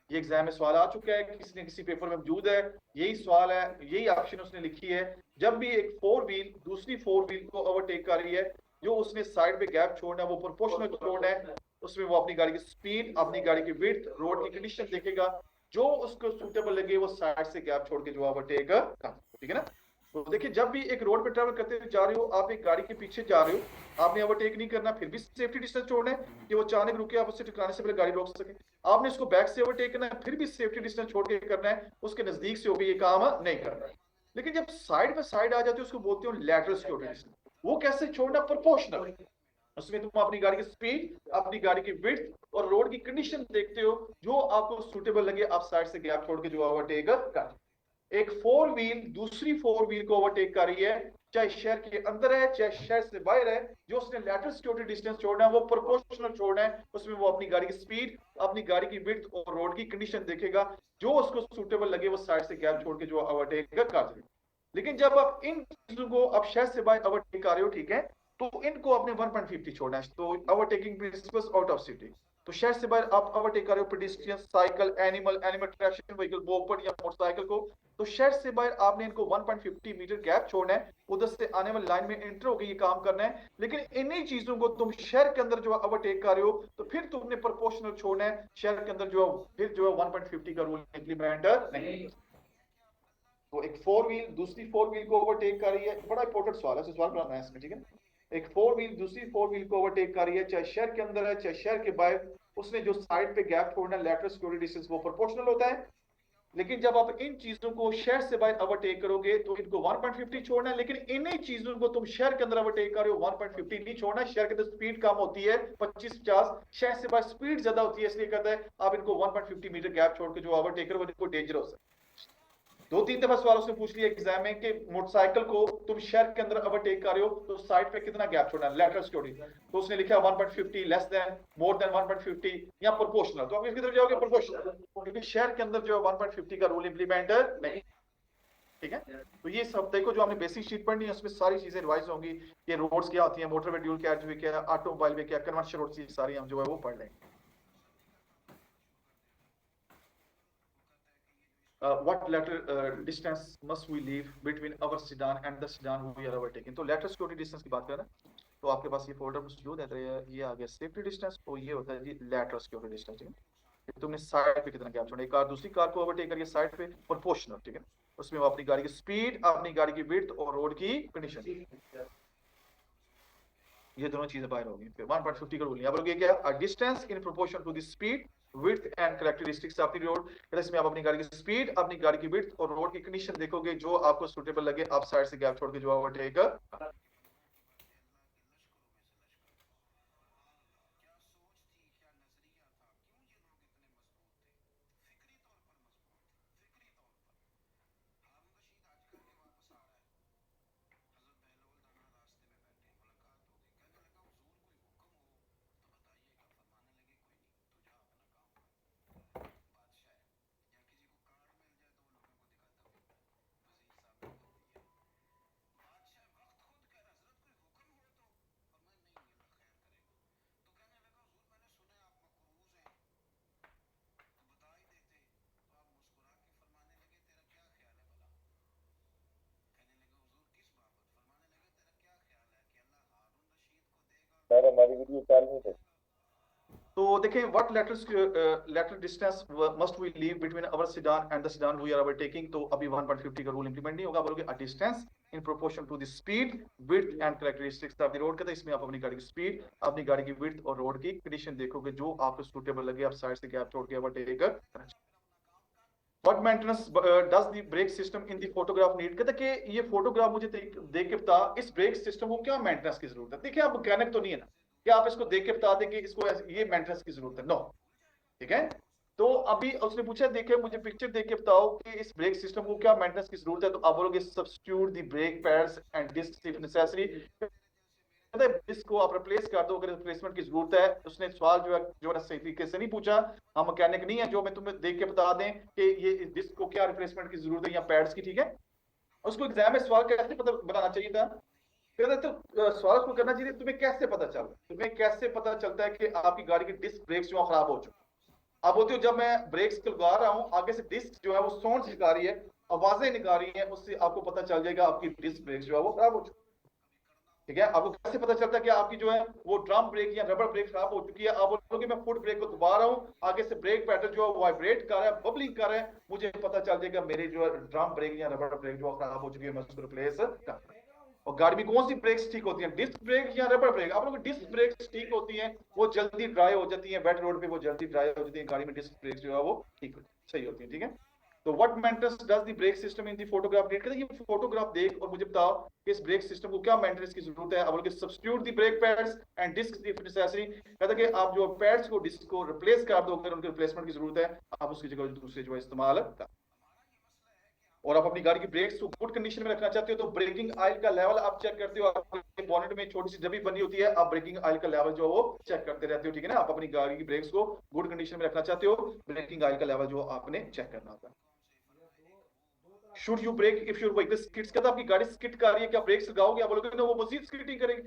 ये एग्जाम में सवाल आ चुका है, किसी न किसी पेपर में मौजूद है, यही सवाल है, यही ऑप्शन उसने लिखी है। जब भी एक फोर व्हील दूसरी फोर व्हील को ओवरटेक कर रही है, जो उसने साइड पे गैप छोड़ना है वो प्रोपोर्शनल छोड़ना है, उसमें वो अपनी गाड़ी की स्पीड, अपनी गाड़ी की विड्थ, रोड की कंडीशन देखेगा, जो उसको सूटेबल लगे वो साइड से गैप छोड़ के जो ओवरटेक कर। ठीक है ना। तो देखिए जब भी एक रोड पे ट्रेवल करते हुए जा रहे हो, आप एक गाड़ी के पीछे जा रहे हो, आपने ओवरटेक नहीं करना, फिर भी सेफ्टी डिस्टेंस छोड़ना है कि वो अचानक रुके, आप उससे टकराने से पहले गाड़ी रोक सके। आपने उसको बैक से ओवरटेक करना है, फिर भी सेफ्टी डिस्टेंस छोड़ के करना है, उसके नजदीक से होकर ये काम नहीं करना है। लेकिन जब साइड बाय साइड आ जाते हो, उसको बोलते हो लैटरल सिक्योरिटी डिस्टेंस। वो कैसे छोड़ना? प्रोपोर्शनल। उसमें तुम अपनी गाड़ी की स्पीड, अपनी गाड़ी की विड्थ और रोड की कंडीशन देखते हो, जो आपको सुटेबल लगे आप साइड से गैप छोड़ के जो ओवरटेक कर। एक फोर व्हील दूसरी फोर व्हील को ओवरटेक कर रही है, चाहे शहर के अंदर है चाहे शहर से बाहर है, जो उसने लेटरल सिक्योरिटी डिस्टेंस छोड़ना है वो प्रोपोर्शनल छोड़ना है। उसमें वो अपनी गाड़ी की स्पीड, अपनी गाड़ी की विड्थ और रोड की कंडीशन देखेगा, जो उसको सुटेबल लगे वो साइड से गैप छोड़ के जो ओवरटेक कर दे। लेकिन जब आप इन चीजों को आप शहर से बाहर ओवरटेक कर रहे हो, ठीक है, तो इनको आपने 1.50 छोड़ना है। तो overtaking principles out of city, तो शहर से बाहर आप ओवरटेक कर रहे हो pedestrian, cycle, animal traction vehicle, moped या मोटरसाइकिल को, तो शहर से बाहर आपने इनको 1.50 मीटर गैप छोड़ना है, उधर से आने वाली लाइन में एंटर होकर ये काम करना है। लेकिन इन्हीं चीजों को तुम शहर के अंदर जो ओवरटेक कर रहे हो, तो फिर तुमने प्रोपोर्शनल छोड़ना है। शहर के अंदर जो फिर जो है 1.50 का रूल इम्प्लीमेंट नहीं। तो एक फोर व्हील दूसरी फोर व्हील को ओवरटेक कर रही है, बड़ा इंपॉर्टेंट सवाल है, सवाल बनाना है इसमें, ठीक है। एक फोर व्हील दूसरी फोर व्हील को ओवरटेक कर रही है, चाहे शहर के अंदर है चाहे शहर के बाहर, उसने जो साइड पे गैप छोड़ना है लेटरल सिक्योरिटी डिस्टेंस वो प्रोपोर्शनल होता है। लेकिन जब आप इन चीजों को शहर से बाहर ओवरटेक करोगे तो इनको 1.50 छोड़ना है। लेकिन इन्हीं चीजों को तुम शहर के अंदर ओवरटेक कर रहे हो, 1.50 नहीं छोड़ना। शहर के अंदर स्पीड कम होती है 25-50, शहर से बाहर स्पीड ज्यादा होती है, इसलिए कहता है आप इनको 1.50 मीटर गैप छोड़ के जो ओवरटेक करो इनको डेंजरस है। 2-3 दफा सवाल उसने पूछ लिया एग्जाम में कि मोटरसाइकिल को तुम शहर के अंदर ओवरटेक कर रहे हो तो साइड पे कितना गैप छोड़ना है, लेटरल सिक्योरिटी, तो उसने लिखा 1.50, लेस देन, मोर देन 1.50 या प्रोपोर्शनल। तो आप इसकी तरफ जाओगे प्रोपोर्शनल, क्योंकि शहर के अंदर जो है 1.50 का रूल इंप्लीमेंट नहीं, ठीक है। तो ये सब देखो जो हमने बेसिक शीट पढ़नी है उसमें सारी चीजें रिवाइज होंगी, ये रोड्स क्या होती है, मोटरवे ड्यूल कैटेगरी क्या है, ऑटोमोबाइल वे क्या, कन्वर्शन रोड्स, सारी हम जो है वो पढ़ लेंगे। what letter distance must we leave between our sedan and the sedan we are overtaking? तो लेटर सिक्योरिटी डिस्टेंस की बात करें ना, तो आपके पास ये फोल्डर मौजूद है, ये आ गया सेफ्टी डिस्टेंस, और ये होता है जी लेटर सिक्योरिटी डिस्टेंस, ठीक है। तुमने साइड पे कितना गैप छोड़ा, एक कार दूसरी कार को ओवरटेक करिए साइड पे, प्रोपोर्शनल, ठीक है। उसमें वो अपनी गाड़ी की स्पीड, अपनी गाड़ी की विड्थ और रोड की कंडीशन, ये दोनों चीजें बाहर होगी। फिर 1.50 का रूल नहीं, आप लोग ये क्या, distance in proportion to the speed, width and characteristics of the road. इसमें आप अपनी गाड़ी की स्पीड, अपनी गाड़ी की विड्थ और रोड की कंडीशन देखोगे, जो आपको सूटेबल लगे आप साइड से गैप छोड़ के जो ओवरटेक। हमारी वीडियो चालू है। तो देखें what lateral distance must we leave between our sedan and the sedan we are overtaking, तो अभी 1.50 का रूल इंप्लीमेंट नहीं होगा, बोलोगे a distance in proportion to the speed, width and characteristics of the road. कहते हैं इसमें आप अपनी गाड़ी की स्पीड, अपनी गाड़ी की विड्थ और रोड की कंडीशन देखोगे, जो आपको सूटेबल लगे आप साइड से गैप छोड़ के ओवरटेक करना। What maintenance does the brake system in the photograph need? कहते कि ये फोटोग्राफ मुझे देख के बता इस ब्रेक सिस्टम को क्या मेंटेनेंस की जरूरत है। देखिए आप मैकेनिक तो नहीं है ना कि आप इसको देख के बता दें कि इसको ये मेंटेनेंस की जरूरत है, नो, ठीक है। तो अभी उसने पूछा देखे मुझे पिक्चर देख के बताओ कि इस ब्रेक सिस्टम को क्या मेंटेनेंस की जरूरत है, तो आप बोलोगे substitute the brake pads and disc if necessary. इसको आप रिप्लेस कर दो अगर रिप्लेसमेंट की जरूरत है। उसने सवाल जो है सही तरीके से नहीं पूछा, हम मैकेनिक नहीं है जो मैं तुम्हें देख के बता दें कि ये डिस्क को क्या रिप्लेसमेंट की जरूरत है या पैड्स की, ठीक है। उसको एग्जाम में सवाल कैसे पता बनाना चाहिए था, तो सवाल को करना चाहिए तुम्हें कैसे पता चलता है, तुम्हें कैसे पता चलता है कि आपकी गाड़ी की डिस्क ब्रेक्स जो खराब हो चुकी। आप बोलते हो जब मैं ब्रेक्स लगा रहा हूँ आगे से डिस्क जो है वो साउंड निकाल रही है, आवाजें निकाल रही है, उससे आपको पता चल जाएगा आपकी डिस्क ब्रेक्स जो है वो खराब हो चुकी। ठीक है, आपको कैसे पता चलता है कि आपकी जो है वो ड्रम ब्रेक या रबर ब्रेक खराब हो चुकी है? आप बोलोगे मैं फुट ब्रेक को दबा रहा हूँ, आगे से ब्रेक पैडल जो है वाइब्रेट कर रहा है, बबलिंग कर रहा है, मुझे पता चल जाएगा मेरी जो है ड्रम ब्रेक या रबर ब्रेक जो खराब हो चुकी है, मैं उसको रिप्लेस कर। और गाड़ी में कौन सी ब्रेक्स ठीक होती है, डिस्क ब्रेक या रबर ब्रेक? आप लोग डिस्क ब्रेक्स ठीक होती हैं, वो जल्दी ड्राई हो जाती है, वेट रोड पे वो जल्दी ड्राई हो जाती है, गाड़ी में डिस्क ब्रेक्स जो है वो ठीक सही होती है। ठीक है, तो what maintenance does the brake system in the photograph need? कहते हैं ये फोटोग्राफ देख और मुझे बताओ कि इस ब्रेक सिस्टम को क्या मेंटेनेंस की जरूरत है। अब बोल के substitute the brake pads and disc if necessary, कहता है कि आप जो पैड्स को डिस्क को रिप्लेस कर दो, अगर उनके रिप्लेसमेंट की जरूरत है, आप उसकी जगह दूसरे जो है इस्तेमाल कर। और आप अपनी गाड़ी की ब्रेक्स को गुड कंडीशन में रखना चाहते हो तो ब्रेकिंग ऑयल का लेवल आप चेक करते हो, आपके बोनेट में छोटी सी डब्बी बनी होती है, आप ब्रेकिंग ऑयल का लेवल जो वो चेक करते रहते हो। ठीक है ना, आप अपनी गाड़ी की ब्रेक्स को गुड कंडीशन में रखना चाहते हो, ब्रेकिंग ऑयल का लेवल जो आपने चेक करना होता है। Should you brake if your vehicle skids, कहता आपकी गाड़ी स्किड कर रही है, क्या ब्रेक्स लगाओगे? आप बोलोगे ना वो मजीद स्किटिंग करेगी।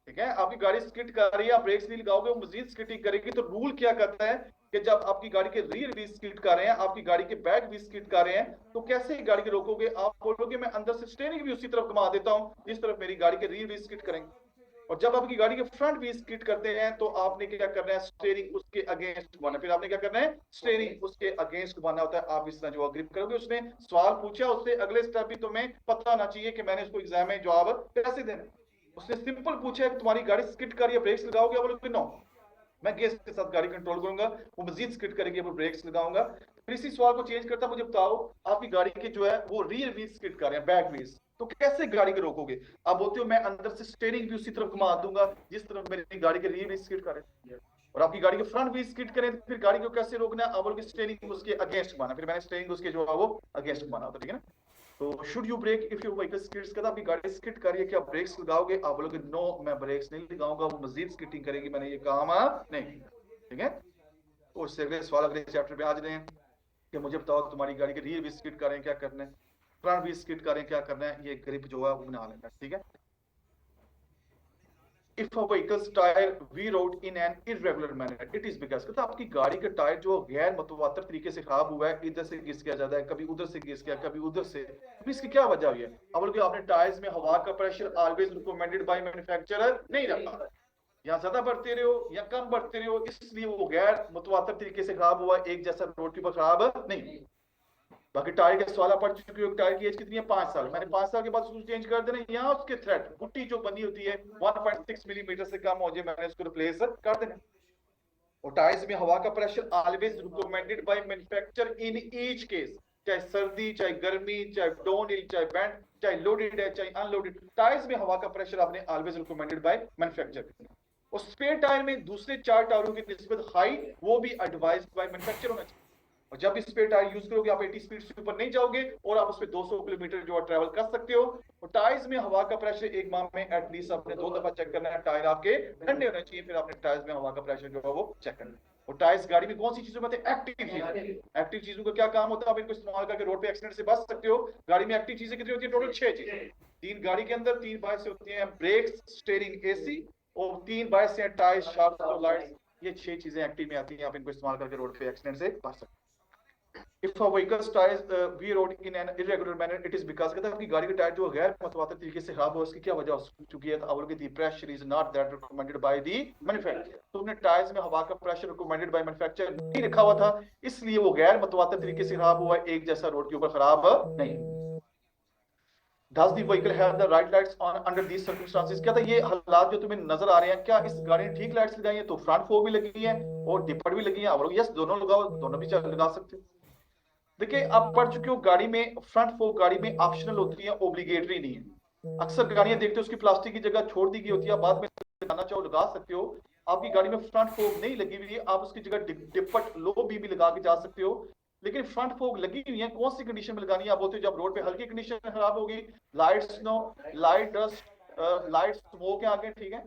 ठीक है, आपकी गाड़ी स्किड कर रही है, आप ब्रेक्स नहीं लगाओगे, वो मजीद स्किटिंग करेगी। तो रूल क्या कहता है कि जब आपकी गाड़ी के रियर व्हील स्किड कर रहे हैं, आपकी गाड़ी के बैक व्हील स्किड कर रहे हैं, तो कैसे गाड़ी को रोकोगे? आप बोलोगे मैं अंदर से स्टीयरिंग भी उसी तरफ घुमा देता हूं जिस तरफ मेरी गाड़ी के रियर व्हील स्किड करेंगे। और जब आपकी गाड़ी के फ्रंट व्हील स्किड करते हैं तो आपने क्या करना है, स्टीयरिंग उसके अगेंस्ट घुमाना। फिर आपने क्या करना है, स्टीयरिंग उसके अगेंस्ट घुमाना होता है। आप इस तरह जवाब ग्रिप करोगे। उसने सवाल पूछा, उससे अगले स्टेप भी तुम्हें पता होना चाहिए कि मैंने उसको एग्जाम में जवाब कैसे देना। उसने सिंपल पूछा कि तुम्हारी गाड़ी स्किड कर रही है, ब्रेक्स लगाओगे? बोलोगे नो, मैं गेस के साथ गाड़ी कंट्रोल करूंगा, वो मजीद स्किड करेगी, वो ब्रेक्स लगाऊंगा। फिर इसी सवाल को चेंज करता, मुझे बताओ आपकी गाड़ी के जो है वो रियर व्हील स्किड कर रहे हैं, बैक व्हील्स, तो कैसे गाड़ी को रोकोगे? आप बोलते हो मैं अंदर से स्टीयरिंग भी उसी तरफ घुमा दूंगा जिस तरफ मेरी गाड़ी के रियर व्हील स्किड कर रहे हैं। और आपकी गाड़ी के फ्रंट व्हील स्किड करें तो फिर गाड़ी को कैसे रोकना? आप बोलोगे स्टीयरिंग उसके अगेंस्ट घुमाना। फिर मैंने स्टीयरिंग उसके जो है वो अगेंस्ट घुमाना होता है। ठीक है ना, तो should you brake if your vehicle skids, कहता आपकी गाड़ी स्किड कर रही है, क्या ब्रेक्स लगाओगे? आप बोलोगे नो, मैं ब्रेक्स नहीं लगाऊंगा, वो मजीद स्किटिंग करेगी, मैंने ये काम नहीं। ठीक है, तो उससे अगले सवाल अगले चैप्टर में आ जाते हैं कि मुझे बताओ तुम्हारी गाड़ी के रियर व्हील स्किड कर रहे हैं, क्या करना है, फ्रंट व्हील स्किड कर रहे हैं, क्या करना है। ये ग्रिप जो है वो बना लेना। ठीक है, if a vehicles tyre wear out in an irregular manner it is because, कहता आपकी गाड़ी का टायर जो गैर मुतवातर तरीके से खराब हुआ है, इधर से घिस गया जाता है, कभी उधर से घिस गया, कभी उधर से, तो इसकी क्या वजह हुई है? अब बोलोगे आपने टायर्स में हवा का pressure always recommended by manufacturer नहीं रखा, या ज्यादा बढ़ते रहे हो या कम बढ़ते रहे हो, इसलिए वो गैर मुतवातर तरीके से खराब हुआ, एक जैसा रोड के ऊपर खराब नहीं। बाकी टायर के सवाल पढ़ चुके हो, टायर की एज कितनी है? 5 साल। मैंने 5 साल के बाद उसको चेंज कर देना, यहाँ उसके थ्रेड बुट्टी जो बनी होती है 1.6 मिलीमीटर से कम हो जाए, मैंने उसको रिप्लेस कर देना। और टायर्स में हवा का pressure always recommended by manufacturer in each case, चाहे सर्दी, चाहे गर्मी, चाहे डाउन हिल, चाहे बैंड, चाहे लोडेड है, चाहे अनलोडेड, टायर्स में हवा का प्रेशर आपने ऑलवेज रिकमेंडेड बाय मैन्युफैक्चरर। और स्पेयर टायर में दूसरे 4 टायरों की निस्बत हाई, वो भी एडवाइज्ड बाय मैन्युफैक्चरर होना चाहिए। और जब इस पे टायर यूज करोगे आप 80 स्पीड से ऊपर नहीं जाओगे और आप उस पे 200 किलोमीटर जो है ट्रैवल कर सकते हो। और टायर्स में हवा का प्रेशर एक माह में एटलीस्ट आपने 2 दफा चेक करना है, टायर आपके ठंडे होने चाहिए, फिर आपने टायर्स में हवा का प्रेशर जो है वो चेक करना है। और टायर्स गाड़ी में कौन सी चीजों में एक्टिव चीज, एक्टिव चीजों का क्या काम होता है? आप इनको इस्तेमाल करके रोड पे एक्सीडेंट से बच सकते हो। गाड़ी में एक्टिव चीजें कितनी होती है? टोटल 6 चीजें। 3 गाड़ी के अंदर, 3 बाहर से होती है, ब्रेक्स, स्टीयरिंग, एसी, और 3 बाहर से टायर्स, शाफ्ट और लाइट्स। ये 6 चीजें एक्टिव में आती हैं, आप इनको इस्तेमाल करके रोड पे एक्सीडेंट से बच सकते हो। If a vehicle's tires wear out in an irregular manner, it is because, कहता है आपकी गाड़ी के टायर जो गैर मुतवातिर तरीके से खराब हो, उसकी क्या वजह हो चुकी है? तो the pressure is not that recommended by the manufacturer, तो अपने टायर्स में हवा का प्रेशर रिकमेंडेड बाय मैन्युफैक्चरर नहीं रखा हुआ था, इसलिए वो गैर मुतवातिर तरीके से खराब हुआ, एक जैसा रोड के ऊपर खराब नहीं। Does the vehicle have the right lights on under these circumstances, कहता है ये हालात जो तुम्हें नजर आ रहे हैं, क्या इस गाड़ी ने ठीक लाइट्स लगाई हैं? तो फ्रंट फोग भी लगी है और डिपर भी लगी है। और यस, दोनों लगाओ, दोनों भी लगा सकते हो। देखिए, आप पढ़ चुके हो गाड़ी में फ्रंट फोक गाड़ी में ऑप्शनल होती है, ओब्लिगेटरी नहीं है। अक्सर गाड़ियां देखते हो उसकी प्लास्टिक की जगह छोड़ दी गई होती है, बाद में लगाना चाहो लगा सकते हो। आपकी गाड़ी में फ्रंट फोक नहीं लगी हुई है, आप उसकी जगह डिपट लो बीम लगा के जा सकते हो। लेकिन फ्रंट फोक लगी हुई है, कौन सी कंडीशन में लगानी है? आप बोलते हो जब रोड पे हल्की कंडीशन खराब होगी, light snow, light dust, light smoke है आगे, ठीक है,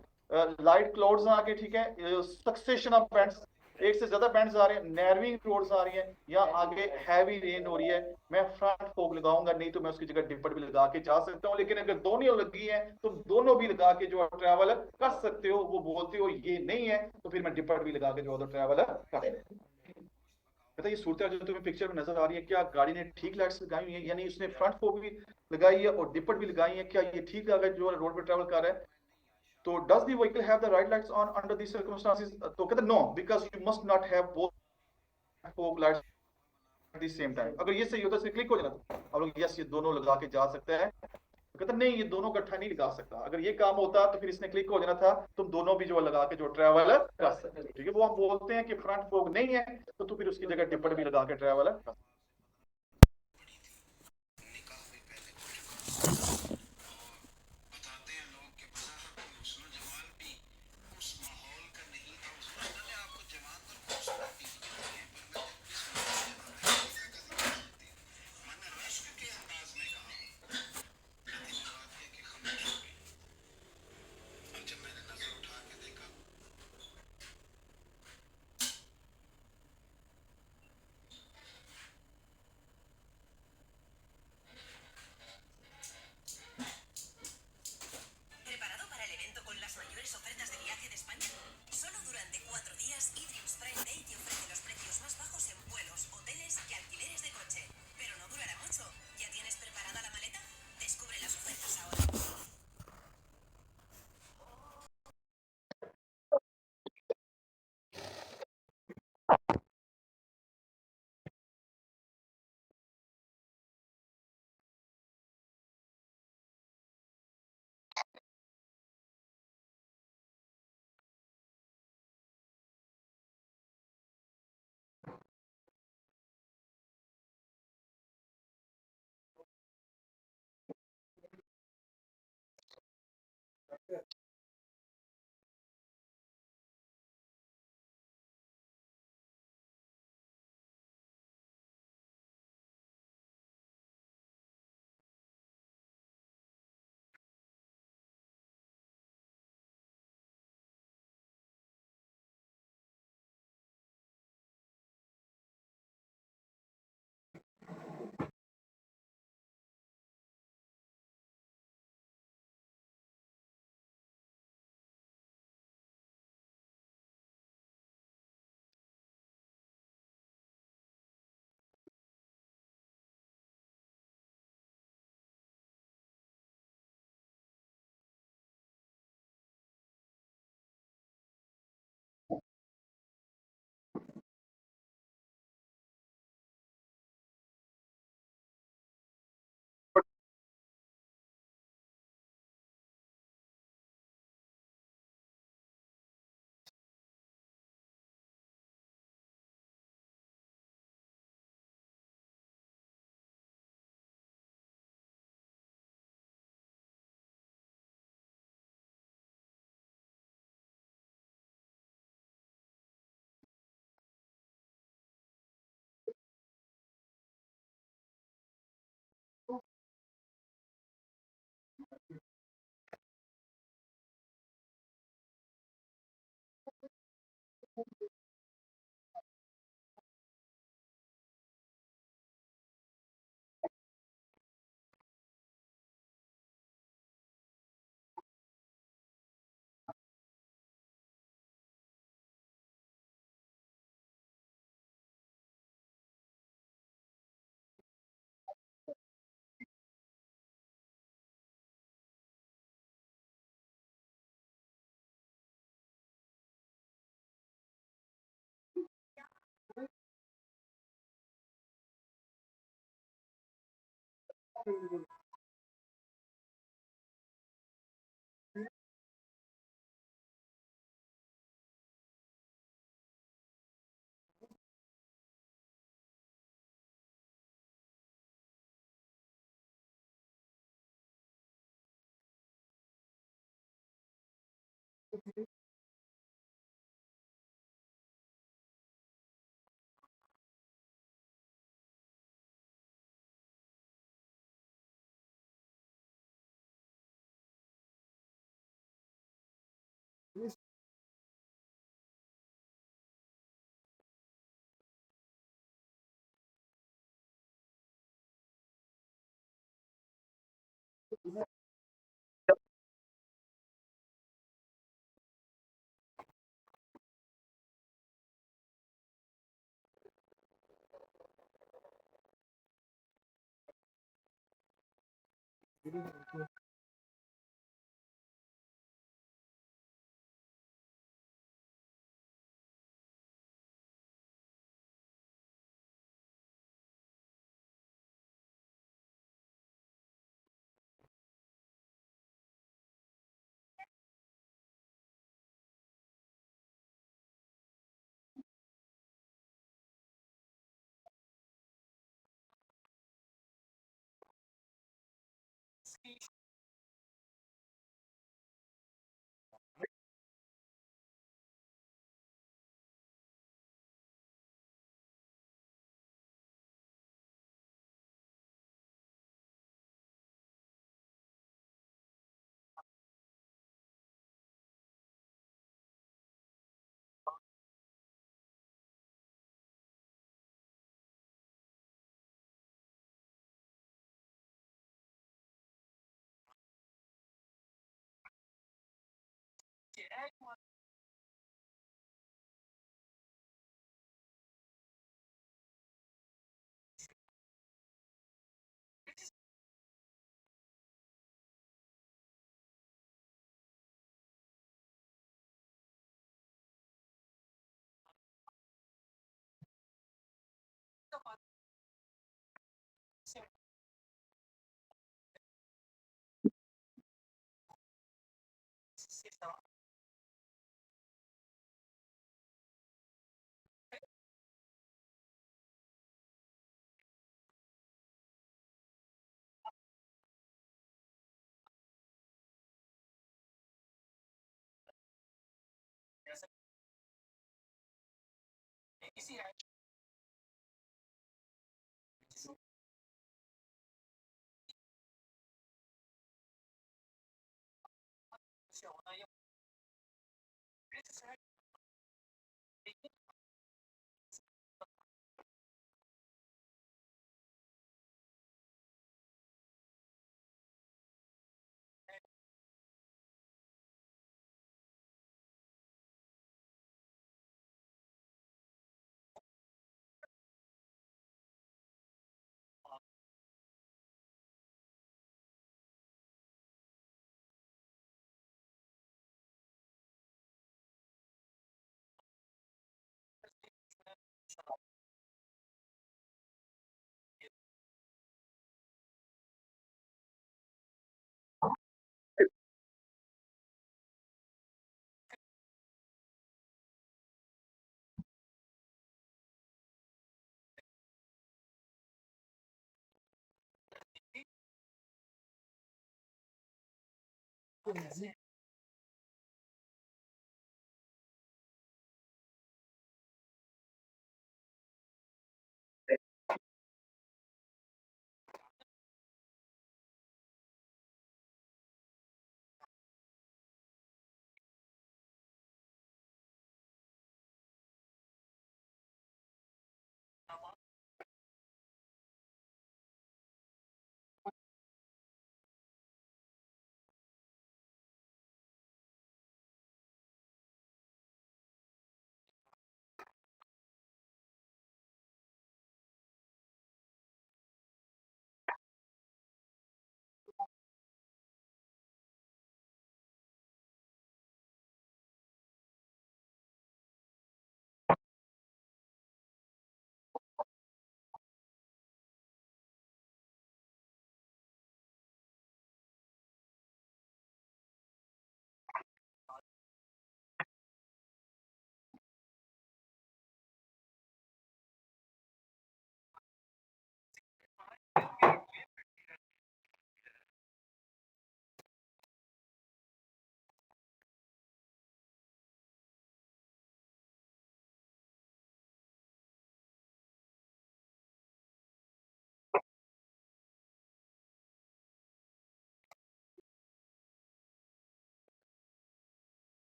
लाइट क्लाउड्स आगे, ठीक है, सक्सेशन ऑफ बैंड्स, एक से ज्यादा बैंड्स आ रहे हैं, नैरविंग रोड्स आ रही हैं, या आगे हैवी रेन हो रही है, मैं फ्रंट फोक लगाऊंगा नहीं तो मैं उसकी जगह डिपर भी लगा के जा सकता हूँ। लेकिन अगर दोनों लगी हैं तो दोनों भी लगा के जो ट्रैवल कर सकते हो। वो बोलते हो ये नहीं है तो फिर मैं डिपर भी लगा के जो ट्रैवल कर। पता ये सूरत जो तुम्हें पिक्चर में नजर आ रही है, क्या गाड़ी ने ठीक लाइट्स लगाई हुई है? यानी उसने फ्रंट फोक भी लगाई है और डिपर भी लगाई है, क्या ये ठीक लगा जो रोड पर ट्रैवल कर रहा है? तो does the vehicle have the right lights on under these circumstances? तो कहते no, because you must not have both fog lights at the same time. अगर ये सही होता है इसमें क्लिक हो जाना था, हम लोग यस ये दोनों लगा के जा सकते हैं। तो कहता नहीं, ये दोनों इकट्ठा नहीं लगा सकता। अगर ये काम होता तो फिर इसने क्लिक हो जाना था, तुम दोनों भी जो लगा के जो ट्रैवल कर सकते। ठीक है, वो हम बोलते हैं कि फ्रंट फोग नहीं है तो तू फिर उसकी जगह टिप्पण भी लगा के ट्रैवल कर। ¿Preparado para el evento con las mayores ofertas de viaje de España? Solo durante 4 días, eDreams Prime Day te ofrece los precios más bajos en vuelos, hoteles y alquileres de coche. Pero no durará mucho. ¿Ya tienes preparada la maleta? Descubre las ofertas ahora.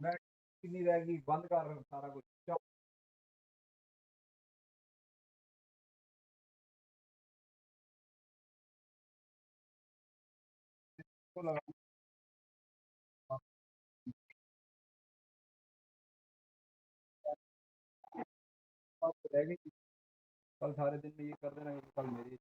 मैं कितनी रहेगी बंद कर सारा कुछ तो लगा रहेगी कल सारे दिन में ये कर देना कल मेरी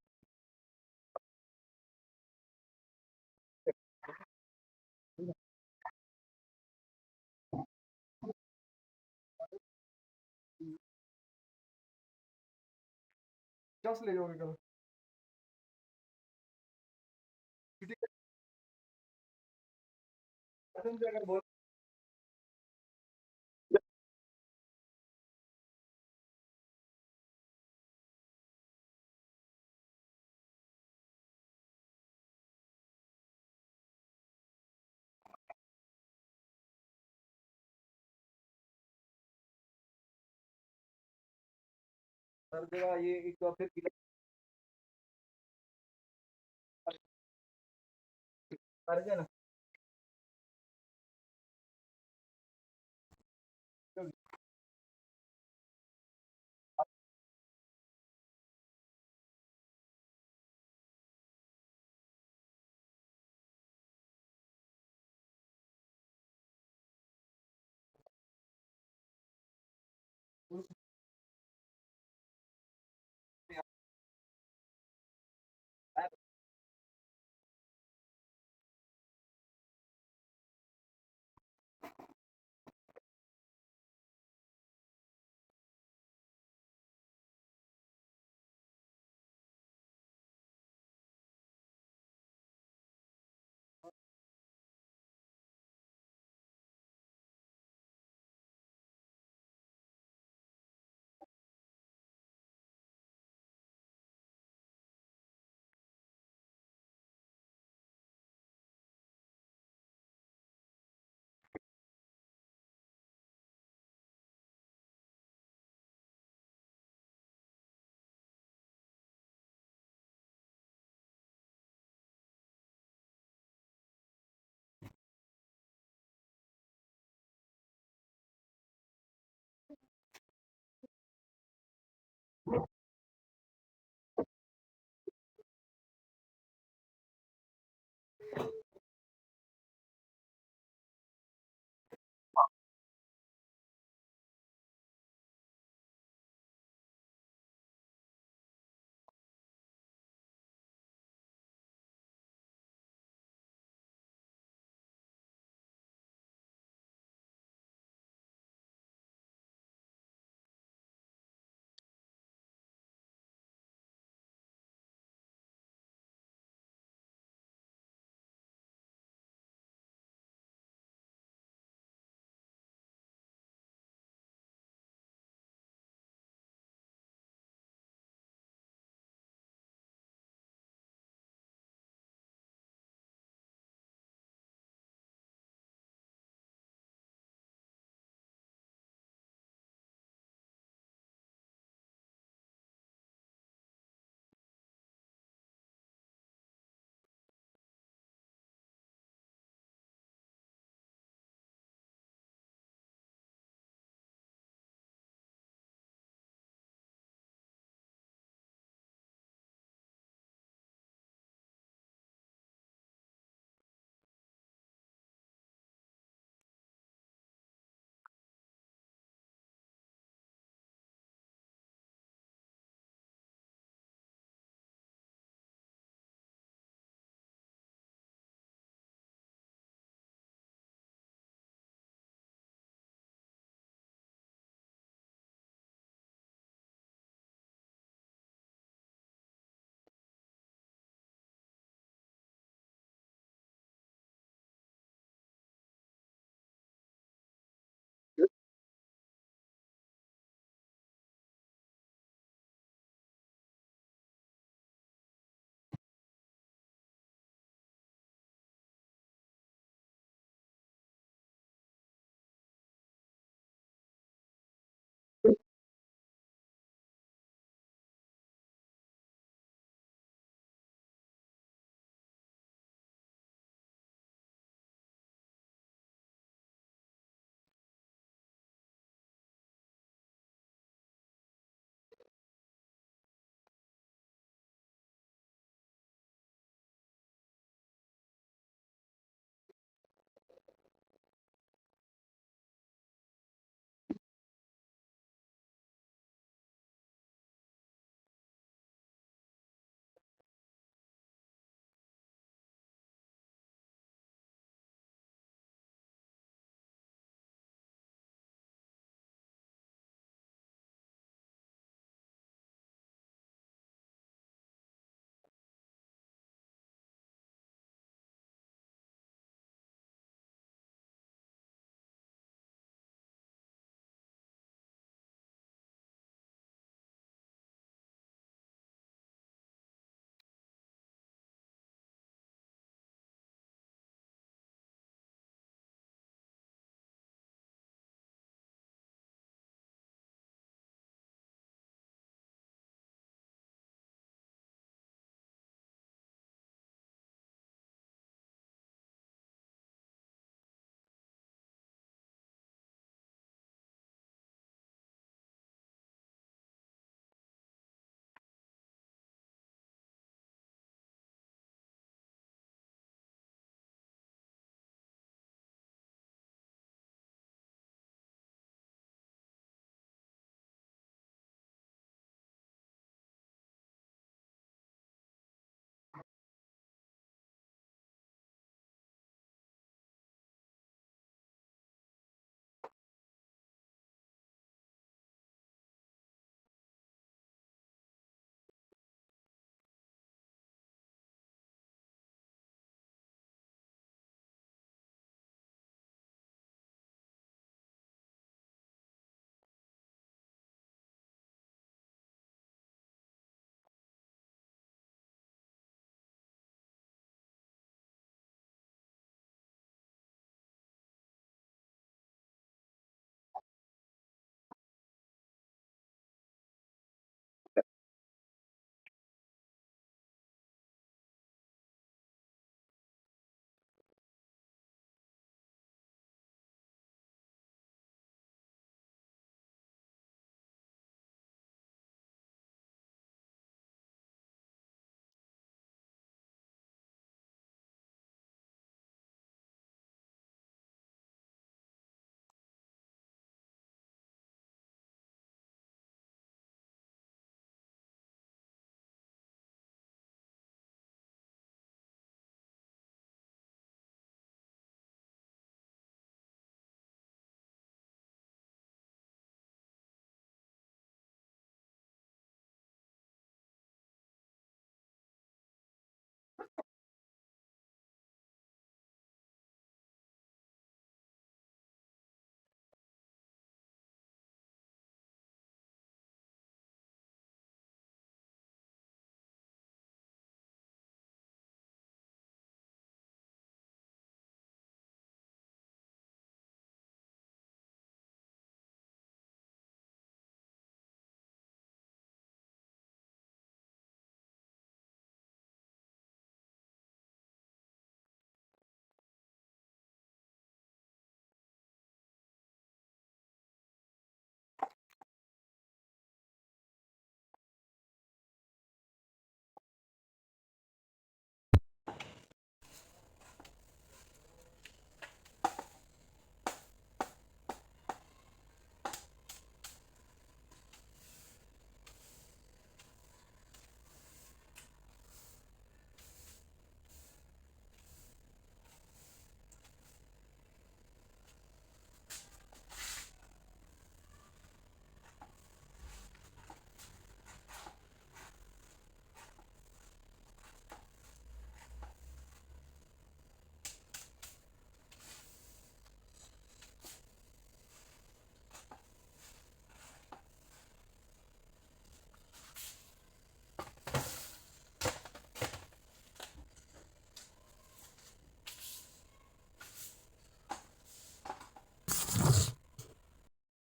10 ले जाओगे कल छुट्टी तुमसे अगर बोल हर जगह ये एक बार फिर कर देना